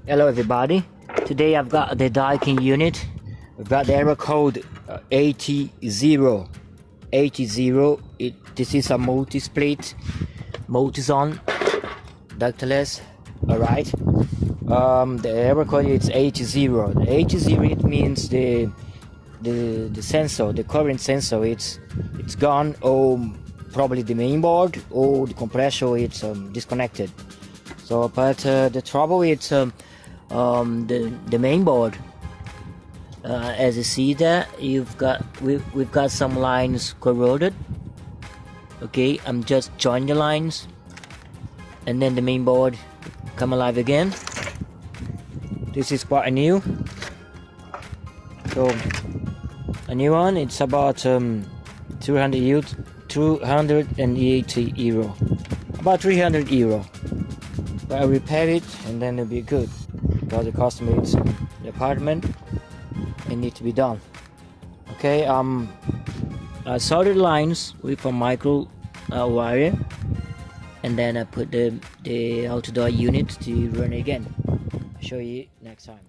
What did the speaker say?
Hello everybody, today I've got the Daikin unit. We've got the error code 80. This is a multi-split, multi-zone, ductless, alright. The error code is 80. The 80 it means the sensor, the current sensor, it's gone, or probably the main board or the compressor, it's disconnected. So but the trouble is the main board. As you see there, we've got some lines corroded. Okay, I'm just joining the lines, and then the main board come alive again. This is quite new. So a new one, it's about 280 euro, about 300 euro. But I repair it and then it'll be good, because the customer is in the apartment and need to be done. Okay, I soldered lines with a micro wire, and then I put the outdoor unit to run it again. Show you next time.